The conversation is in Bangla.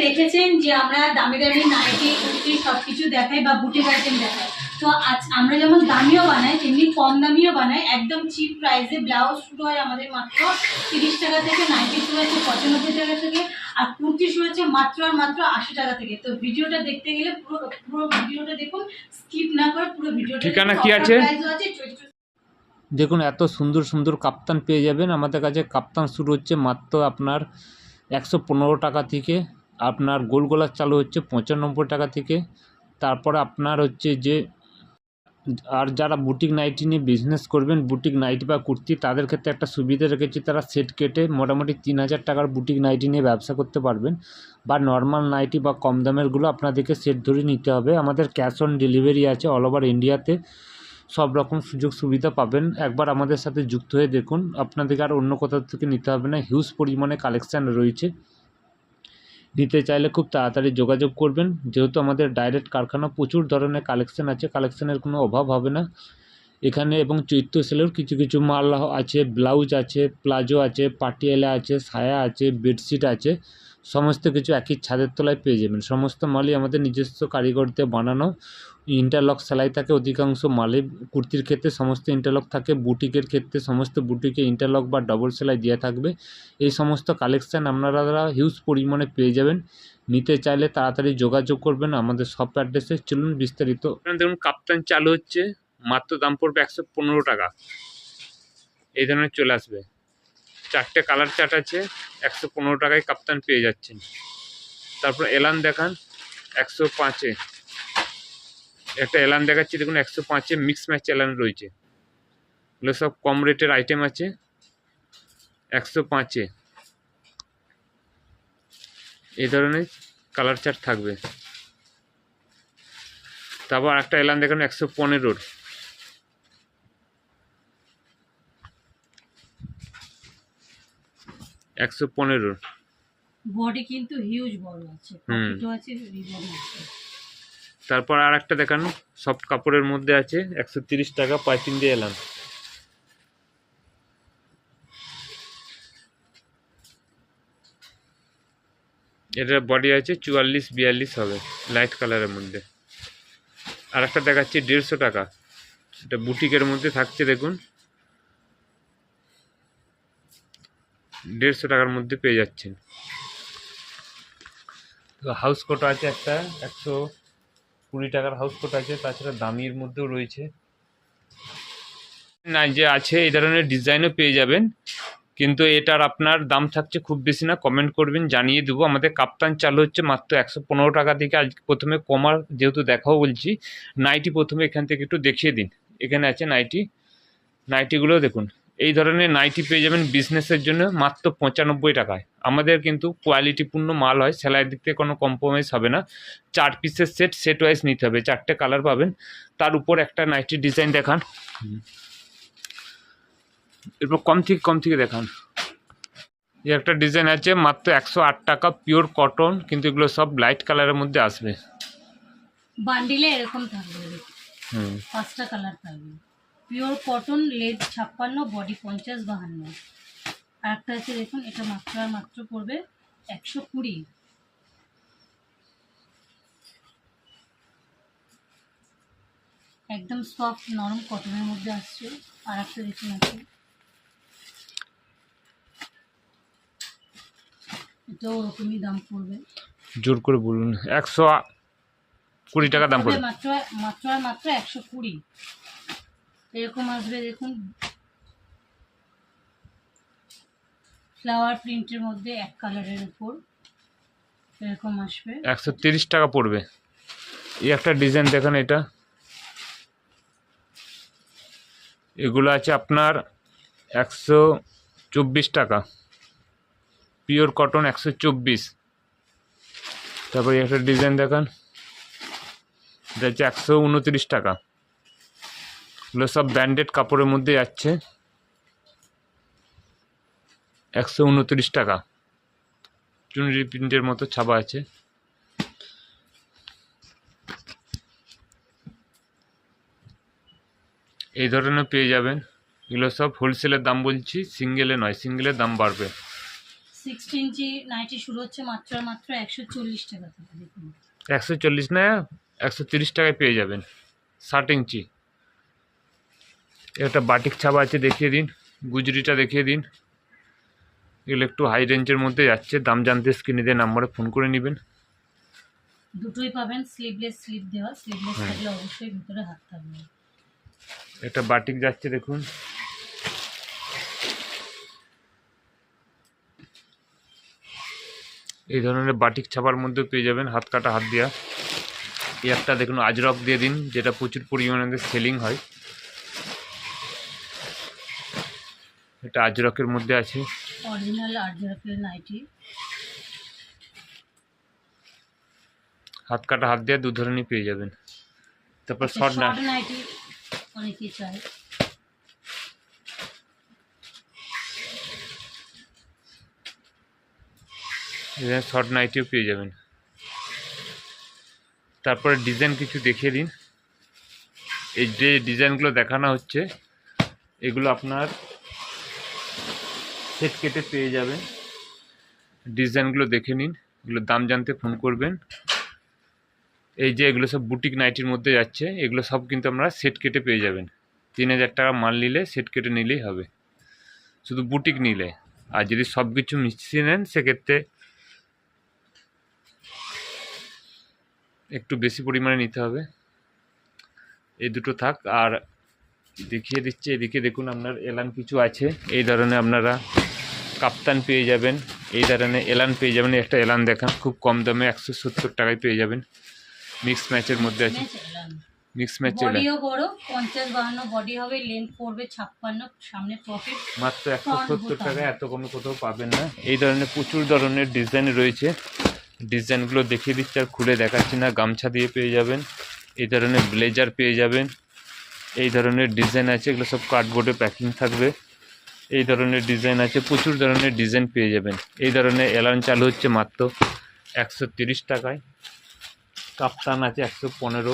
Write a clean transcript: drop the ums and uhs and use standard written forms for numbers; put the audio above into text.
দেখেছেন যে আমরা দামি দামি নাইটি কুর্তি সবকিছু দেখাই বা বুটিক আইটেম দেখাই। তো আজ আমরা যেমন দামিও বানাই তেমনি কম দামিও বানাই, একদম চিপ প্রাইসে। ব্লাউজ শুরু হয় আমাদের মাত্র 30 টাকা থেকে, নাইটি শুরু হচ্ছে 95 টাকা থেকে, আর কুর্তি শুরু হচ্ছে মাত্র আর মাত্র 80 টাকা থেকে। তো ভিডিওটা দেখতে গেলে পুরো ভিডিওটা দেখুন, স্কিপ না করে পুরো ভিডিওটা। ঠিকানা কি আছে দেখুন, এত সুন্দর সুন্দর কাপ্তান পেয়ে যাবেন আমাদের কাছে। কাপ্তান শুরু হচ্ছে মাত্র আপনার 115 টাকা থেকে, আপনার গোল গলার চালু হচ্ছে 95 টাকা থেকে। তারপরে আপনার হচ্ছে যে আর যারা বুটিক নাইটি নিয়ে বিজনেস করবেন, বুটিক নাইটি বা কুর্তি, তাদের ক্ষেত্রে একটা সুবিধা রেখেছি, তারা সেট কেটে মোটামুটি 3000 টাকার বুটিক নাইটি নিয়ে ব্যবসা করতে পারবেন। বা নর্মাল নাইটি বা কম দামেরগুলো আপনাদেরকে সেট ধরে নিতে হবে। আমাদের ক্যাশ অন ডেলিভারি আছে অল ওভার ইন্ডিয়াতে, সব রকম সুযোগ সুবিধা পাবেন। একবার আমাদের সাথে যুক্ত হয়ে দেখুন, আপনাদেরকে আর অন্য কোথাও থেকে নিতে হবে না। হিউজ পরিমাণে কালেকশান রয়েছে, নিতে চাইলে খুব তাড়াতাড়ি যোগাযোগ করবেন। যেহেতু আমাদের ডাইরেক্ট কারখানা, প্রচুর ধরনের কালেকশান আছে, কালেকশানের কোনো অভাব হবে না এখানে। এবং চৈত্র সেলের কিছু কিছু মাল আছে, ব্লাউজ আছে, প্লাজো আছে, পাটিয়ালা আছে, সায়া আছে, বেডশিট আছে, সমস্ত কিছু একই ছাদের তলায় পেয়ে যাবেন। সমস্ত মালই আমাদের নিজস্ব কারিগরদের বানানো। ইন্টারলক সেলাই থাকে অধিকাংশ মালে, কুর্তির ক্ষেত্রে সমস্ত ইন্টারলক থাকে, বুটিকের ক্ষেত্রে সমস্ত বুটিকে ইন্টারলক বা ডবল সেলাই দেওয়া থাকবে। এই সমস্ত কালেকশান আপনারা হিউজ পরিমাণে পেয়ে যাবেন। নিতে চাইলে তাড়াতাড়ি যোগাযোগ করবেন আমাদের শপ অ্যাড্রেসে। চলুন বিস্তারিত। দেখুন, কাপ্তান চালু হচ্ছে, মাত্র দাম পড়বে 115 টাকা। এই ধরনের চলে আসবে, 4টে কালার চার্ট আছে, 115 টাকায় কাপ্তান পেয়ে যাচ্ছেন। তারপর এলান দেখান 105-এ, একটা এলান দেখাচ্ছি দেখুন 105-এ মিক্স ম্যাচ এলান রয়েছে। এগুলো সব কম রেটের আইটেম আছে 105-এ। এই ধরনের কালার চার্ট থাকবে। তারপর একটা এলান দেখুন 115-র, বডি কিন্তু হিউজ বড় আছে, পকেটও আছে, রিবন আছে। তারপর আর একটা দেখান সফট কাপড়ের মধ্যে আছে 130 টাকা, পাইপিং দিয়ে এলাম। এটার বডি আছে 44-42 হবে, লাইট কালারের মধ্যে। আর একটা দেখাচ্ছি 150 টাকা, এটা বুটিকের মধ্যে থাকছে দেখুন, 150 টাকার মধ্যে পেয়ে যাচ্ছেন। তো হাউস কোট আছে একটা 120 টাকার হাউস কোট আছে। তাছাড়া দামির মধ্যেও রয়েছে না, যে আছে এই ধরনের ডিজাইনও পেয়ে যাবেন, কিন্তু এটার আপনার দাম থাকছে খুব বেশি না। কমেন্ট করবেন, জানিয়ে দেবো। আমাদের কাপ্তান চালু হচ্ছে মাত্র 115 টাকা থেকে। আজ প্রথমে কমার যেহেতু দেখাও বলছি, নাইটি প্রথমে এখান থেকে একটু দেখিয়ে দিন। এখানে আছে নাইটিগুলো দেখুন। এই ধরনের নাইটি পেয়ে যাবেন বিজনেসের জন্য মাত্র 95 টাকায়। আমাদের কিন্তু কোয়ালিটিপূর্ণ মাল হয়, সেলাইয়ের দিক থেকে কোনো কম্প্রোমাইজ হবে না। 4 পিসের সেট ওয়াইজ নিতে হবে, 4টে কালার পাবেন। তার উপর একটা নাইটি ডিজাইন দেখান, এরপর কম থেকে দেখান। এই একটা ডিজাইন আছে মাত্র 108 টাকা, পিওর কটন, কিন্তু এগুলো সব লাইট কালারের মধ্যে আসবে। বান্ডিলে এরকম থাকবে, 5টা কালার থাকবে। Pure cotton, lathe 56, body 50-52। আর একটা আছে দেখুন, এটা মাত্র আর মাত্র পড়বে 120। একদম সফট নরম কটনের মধ্যে আসছে। আর একটা দেখুন আছে, এটাও ওরকমই দাম পড়বে। জোর করে বলুন, 120 টাকা দাম পড়বে। মাত্র আর মাত্র 120। এরকম আসবে দেখুন, ফ্লাওয়ার প্রিন্টের মধ্যে এক কালারের উপর এরকম আসবে, 130 টাকা পড়বে। এই একটা ডিজাইন দেখেন, এগুলো আছে আপনার 124 টাকা, পিওর কটন 124। তারপরে একটা ডিজাইন দেখান, এটা হচ্ছে 129 টাকা। এগুলো সব ব্র্যান্ডেড কাপড়ের মধ্যে যাচ্ছে, 129 টাকা। চুনরি প্রিন্টের মতো ছাপা আছে। এই ধরনের পেয়ে যাবেন। এগুলো সব হোলসেলের দাম বলছি, সিঙ্গেলে নয়, সিঙ্গেলের দাম বাড়বে। 60 ইঞ্চি নাইটি শুরু হচ্ছে মাত্র আর মাত্র 140 টাকা থেকে। দেখুন 140 না 130 টাকায় পেয়ে যাবেন 60 ইঞ্চি। একটা বাটিক ছাপা আছে, দেখিয়ে দিন। গুজরিটা দেখিয়ে দিন। এগুলো একটু হাই রেঞ্জের মধ্যে যাচ্ছে। দাম জানতে স্ক্রিনে দিয়ে নাম্বারে ফোন করে নেবেন। দুটোই পাবেন, স্লিভলেস স্লিভ দেওয়া, স্লিভলেস থাকলে অবশ্যই ভিতরে হাত থাকবে। একটা বাটিক যাচ্ছে দেখুন। এই ধরনের বাটিক ছাপার মধ্যে পেয়ে যাবেন হাত কাটা, হাত দেওয়া। এই একটা দেখুন আজরক দিয়ে দিন, যেটা প্রচুর পরিমাণে সেলিং হয়। এটা আজরকের মধ্যে আছে, অরিজিনাল আজরকের নাইটি। হাত কাটা, হাত দেওয়া দু ধরনের পেয়ে যাবেন। তারপর শর্ট নাইটি অনেকেই চাই। শর্ট নাইটিও পেয়ে যাবেন। তারপরে ডিজাইন কিছু দেখিয়ে দিন। এই যে ডিজাইনগুলো দেখানো হচ্ছে এগুলো আপনার সেট কেটে পেয়ে যাবেন। ডিজাইনগুলো দেখে নিন, এগুলো দাম জানতে ফোন করবেন। এই যে এগুলো সব বুটিক নাইটির মধ্যে যাচ্ছে, এগুলো সব কিন্তু আমরা সেট কেটে পেয়ে যাবেন। 3000 টাকা মাল নিলে সেট কেটে নিলেই হবে, শুধু বুটিক নিলে। আর যদি সব কিছু মিশিয়ে নেন সেক্ষেত্রে একটু বেশি পরিমাণে নিতে হবে। এই দুটো থাক। আর দেখিয়ে দিচ্ছি, এদিকে দেখুন আপনার এলান কিছু আছে। এই ধরনের আপনারা কাপ্তান পেয়ে যাবেন, এই ধরনের এলান পেয়ে যাবেন। একটা এলান দেখান, খুব কম দামে 170 টাকায় পেয়ে যাবেন। মিক্স ম্যাচের মধ্যে আছে, মিক্স ম্যাচ এলান। বডিও বড়, 50-52 বডি হবে, লেন্থ পড়বে 56, সামনে পকেট। মাত্র 170 টাকায় এত কমে কোথাও পাবেন না। এই ধরনের প্রচুর ধরনের ডিজাইন রয়েছে, ডিজাইনগুলো দেখিয়ে দিচ্ছি আর খুলে দেখাচ্ছি না। গামছা দিয়ে পেয়ে যাবেন, এই ধরনের ব্লেজার পেয়ে যাবেন। এই ধরনের ডিজাইন আছে, এগুলো সব কার্ডবোর্ডে প্যাকিং থাকবে। এই ধরনের ডিজাইন আছে, প্রচুর ধরনের ডিজাইন পেয়ে যাবেন। এই ধরনের এলান চালু হচ্ছে মাত্র 130 টাকায়। কাপ্তান আছে 115।